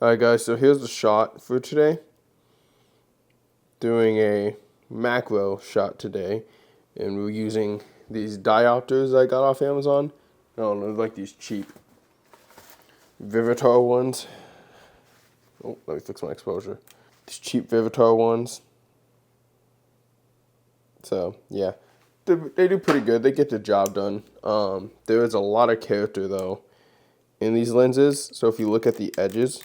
Alright guys, so here's the shot for today. Doing a macro shot today, and we're using these diopters I got off Amazon. I don't know, like these cheap Vivitar ones. Oh, let me fix my exposure. These cheap Vivitar ones. So yeah, they do pretty good. They get the job done. There is a lot of character though in these lenses. So if you look at the edges,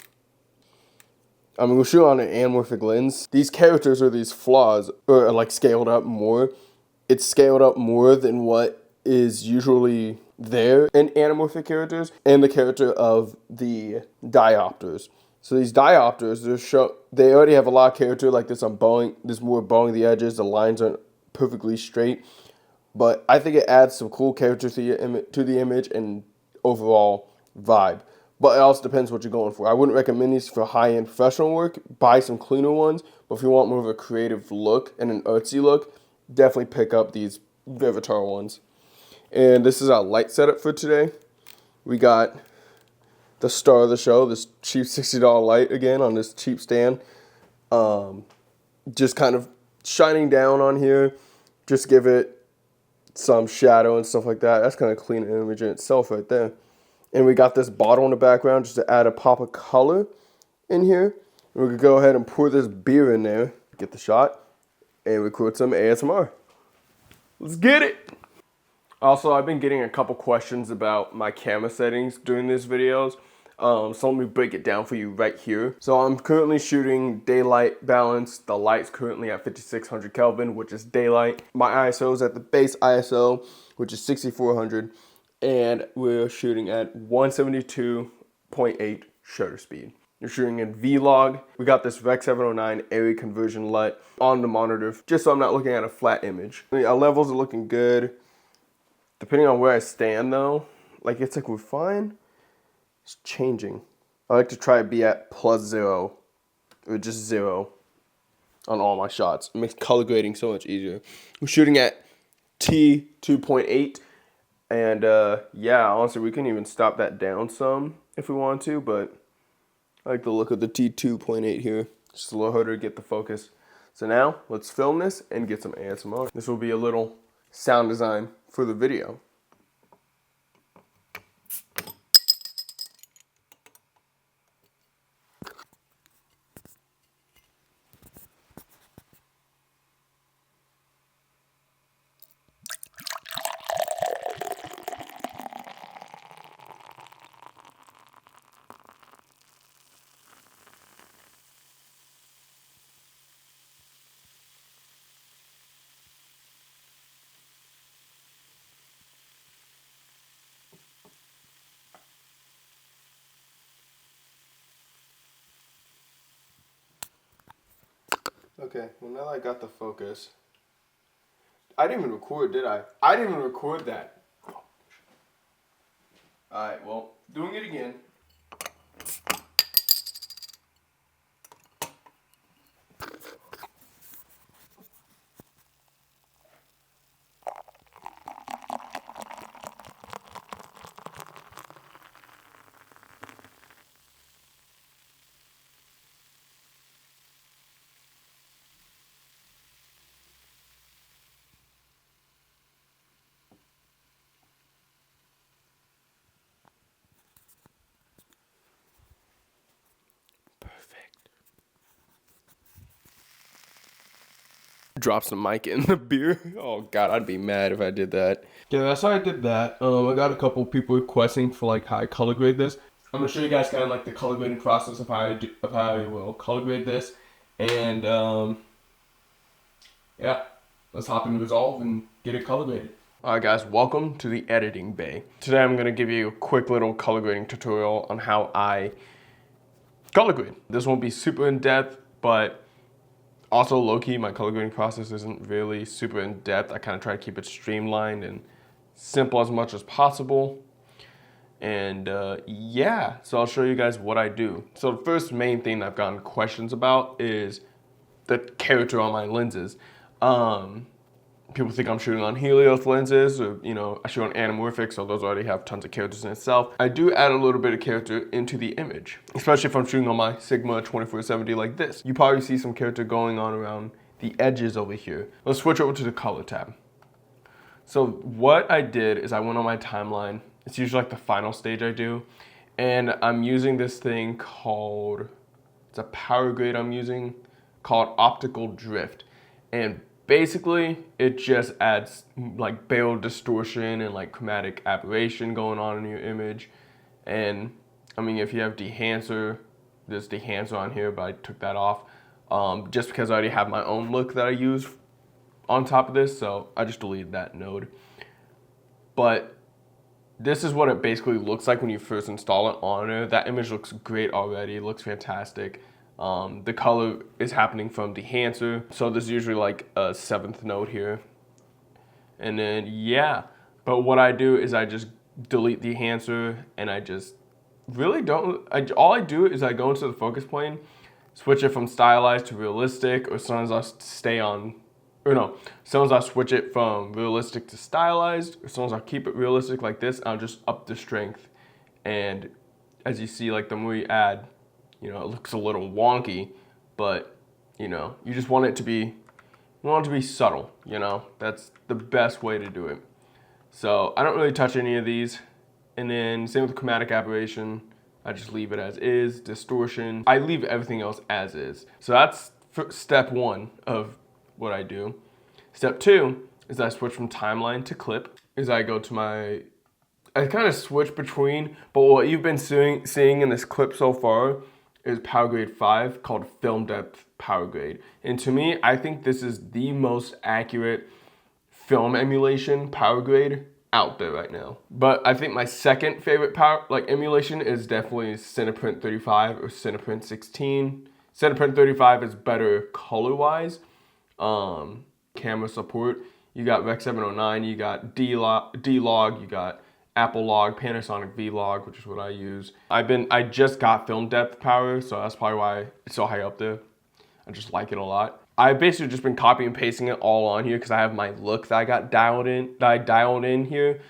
I mean, we'll shoot on an anamorphic lens. These characters or these flaws are like scaled up more. It's scaled up more than what is usually there in anamorphic characters and the character of the diopters. So these diopters, they already have a lot of character like this on bowing. There's more bowing the edges. The lines aren't perfectly straight, but I think it adds some cool character to the image and overall vibe. But it also depends what you're going for. I wouldn't recommend these for high-end professional work. Buy some cleaner ones. But if you want more of a creative look and an artsy look, definitely pick up these Vivitar ones. And this is our light setup for today. We got the star of the show, this cheap $60 light again on this cheap stand. Just kind of shining down on here. Just give it some shadow and stuff like that. That's kind of clean image in itself right there. And we got this bottle in the background just to add a pop of color in here. And we could go ahead and pour this beer in there, get the shot, and record some ASMR. Let's get it! Also, I've been getting a couple questions about my camera settings during these videos. So let me break it down for you right here. So I'm currently shooting daylight balance. The light's currently at 5600 Kelvin, which is daylight. My ISO is at the base ISO, which is 6400. And we're shooting at 172.8 shutter speed. You're shooting in Vlog. We got this Rec 709 area conversion LUT on the monitor, just so I'm not looking at a flat image. Our levels are looking good. Depending on where I stand though, like it's like we're fine. It's changing. I like to try to be at +0 or just 0 on all my shots. It makes color grading so much easier. We're shooting at T2.8. And yeah, honestly, we can even stop that down some if we want to, but I like the look of the T2.8 here. Just a little harder to get the focus. So now, let's film this and get some ASMR. This will be a little sound design for the video. Okay, well now that I got the focus, I didn't even record, did I? I didn't even record that. Alright, well, doing it again. Drop some mic in the beer. Oh god, I'd be mad if I did that. Yeah, that's how I did that. I got a couple people requesting for like how I color grade this. I'm gonna show you guys kind of like the color grading process of how I will color grade this. And yeah, let's hop into Resolve and get it color graded. Alright guys, welcome to the editing bay. Today I'm gonna give you a quick little color grading tutorial on how I color grade. This won't be super in depth, but also, low-key, my color grading process isn't really super in-depth. I kind of try to keep it streamlined and simple as much as possible. And yeah, so I'll show you guys what I do. So the first main thing I've gotten questions about is the character on my lenses. people think I'm shooting on Helios lenses, or, you know, I shoot on anamorphic, so those already have tons of characters in itself. I do add a little bit of character into the image, especially if I'm shooting on my Sigma 2470 like this. You probably see some character going on around the edges over here. Let's switch over to the color tab. So what I did is I went on my timeline. It's usually like the final stage I do. And I'm using this thing called, it's a power grade I'm using, called optical drift. And basically it just adds like barrel distortion and like chromatic aberration going on in your image. And I mean, if you have dehancer, there's dehancer on here, but I took that off just because I already have my own look that I use on top of this, so I just deleted that node. But this is what it basically looks like when you first install it on it. That image looks great already, it looks fantastic. The color is happening from dehancer, so there's usually like a 7th node here. And then, yeah, but what I do is I just delete dehancer, and I just really don't, all I do is I go into the focus plane, switch it from stylized to realistic, or sometimes I'll stay on, or no, sometimes I'll switch it from realistic to stylized, or sometimes I'll keep it realistic like this, and I'll just up the strength. And as you see, like the more you add, you know, it looks a little wonky, but you know, you just want it to be, subtle, you know, that's the best way to do it. So I don't really touch any of these. And then same with chromatic aberration, I just leave it as is. Distortion, I leave everything else as is. So that's step 1 of what I do. Step 2 is I switch from timeline to clip. Is I go to my, I kind of switch between, but what you've been seeing in this clip so far is power grade 5 called film depth power grade. And to me, I think this is the most accurate film emulation power grade out there right now. But I think my second favorite power emulation is definitely Cineprint 35 or Cineprint 16. Cineprint 35 is better color-wise. Camera support, you got Rec 709, you got D-Log, you got Apple Log, Panasonic V-Log, which is what I use. I just got film depth power, so that's probably why it's so high up there. I just like it a lot. I've basically just been copying and pasting it all on here because I have my look that I dialed in here,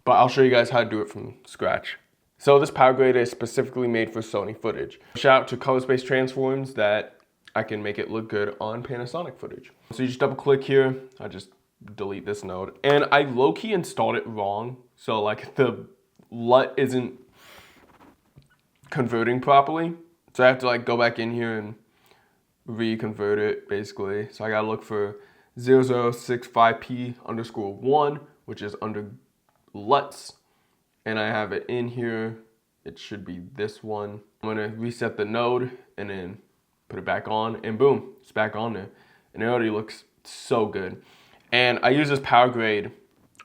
but I'll show you guys how to do it from scratch. So this power grade is specifically made for Sony footage. Shout out to Color Space Transforms that I can make it look good on Panasonic footage. So you just double click here, I just delete this node. And I low-key installed it wrong. So like the LUT isn't converting properly. So I have to like go back in here and reconvert it basically. So I gotta look for 0065p_1, which is under LUTs. And I have it in here. It should be this one. I'm gonna reset the node and then put it back on, and boom, it's back on there. And it already looks so good. And I use this power grade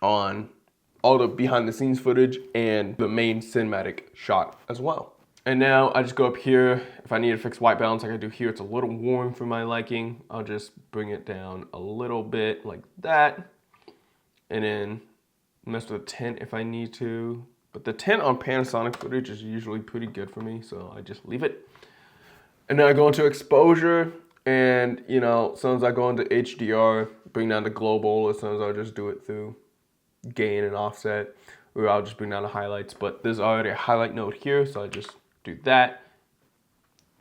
on all the behind the scenes footage and the main cinematic shot as well. And now I just go up here. If I need to fix white balance like I do here, it's a little warm for my liking. I'll just bring it down a little bit like that. And then mess with the tint if I need to. But the tint on Panasonic footage is usually pretty good for me, so I just leave it. And then I go into exposure, and you know, sometimes I go into HDR, bring down the global, or sometimes I'll just do it through gain and offset, or I'll just bring down the highlights. But there's already a highlight node here, so I just do that.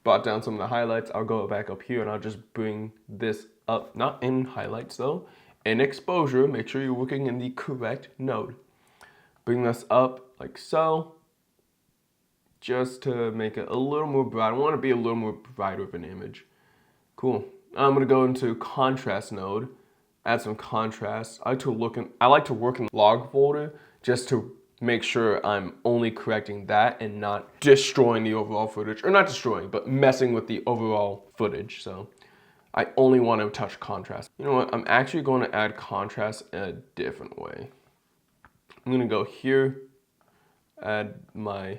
Brought down some of the highlights. I'll go back up here and I'll just bring this up, not in highlights though, in exposure. Make sure you're working in the correct node. Bring this up like so, just to make it a little more bright. I want to be a little more brighter of an image. Cool. I'm gonna go into contrast node, add some contrast. I like to work in the log folder just to make sure I'm only correcting that and not destroying the overall footage, or not destroying, but messing with the overall footage. So I only want to touch contrast. You know what? I'm actually going to add contrast in a different way. I'm gonna go here, add my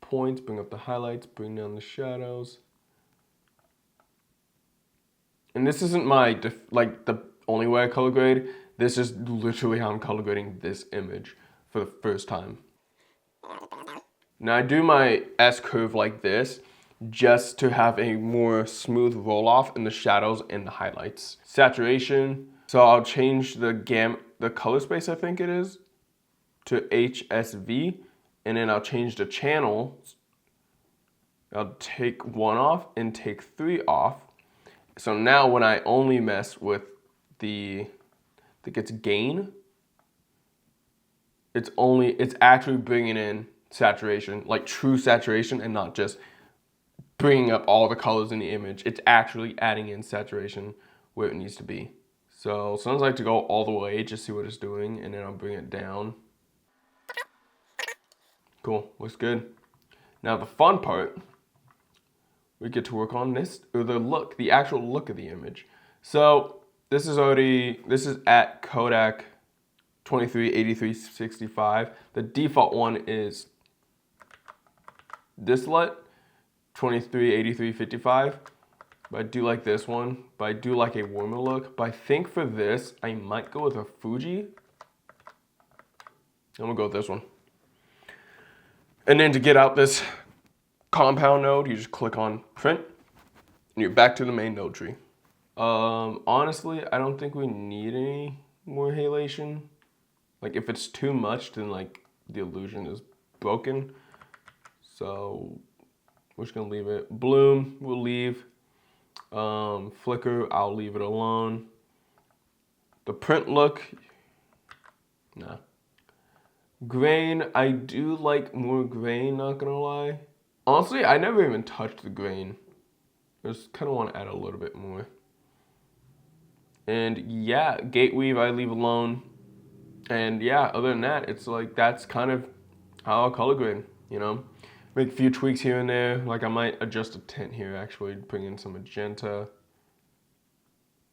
points, bring up the highlights, bring down the shadows. And this isn't my, the only way I color grade. This is literally how I'm color grading this image for the first time. Now I do my S curve like this just to have a more smooth roll off in the shadows and the highlights. Saturation, So I'll change the color space, I think it is, to HSV, and then I'll change the channel. I'll take 1 off and take 3 off. So now when I only mess with I think it's gain, it's actually bringing in saturation, like true saturation, and not just bringing up all the colors in the image. It's actually adding in saturation where it needs to be. So sometimes I like to go all the way, just see what it's doing, and then I'll bring it down. Cool, looks good. Now the fun part, we get to work on this, or the actual look of the image. So this is at Kodak 23-83-65. The default one is this LUT, 23-83-55. But I do like this one, but I do like a warmer look. But I think for this, I might go with a Fuji. I'm gonna go with this one. And then to get out this compound node, you just click on print, and you're back to the main node tree. Honestly, I don't think we need any more halation. Like if it's too much, then like the illusion is broken. So we're just gonna leave it. Bloom, we'll leave. Flicker, I'll leave it alone. The print look, nah. Grain, I do like more grain, not gonna lie. Honestly, I never even touched the grain. I just kind of want to add a little bit more. And yeah, gate weave I leave alone. And yeah, other than that, it's like that's kind of how I'll color grade, you know? Make a few tweaks here and there. Like I might adjust a tint here actually, bring in some magenta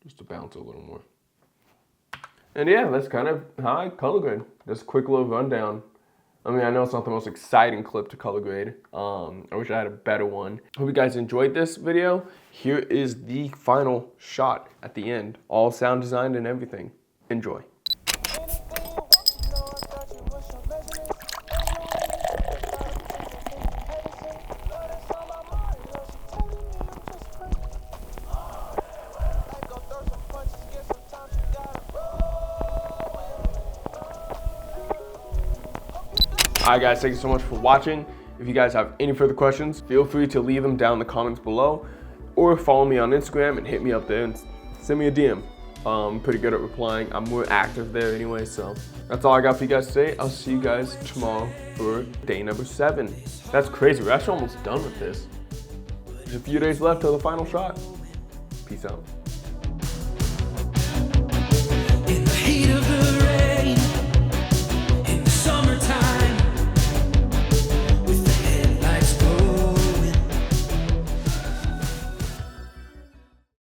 just to bounce a little more. And yeah, that's kind of how I color grade. Just a quick little rundown. I mean, I know it's not the most exciting clip to color grade. I wish I had a better one. Hope you guys enjoyed this video. Here is the final shot at the end. All sound designed and everything. Enjoy. Alright guys, thank you so much for watching. If you guys have any further questions, feel free to leave them down in the comments below, or follow me on Instagram and hit me up there and send me a DM. I'm pretty good at replying. I'm more active there anyway, so that's all I got for you guys today. I'll see you guys tomorrow for day number 7. That's crazy, we're actually almost done with this. There's a few days left till the final shot. Peace out.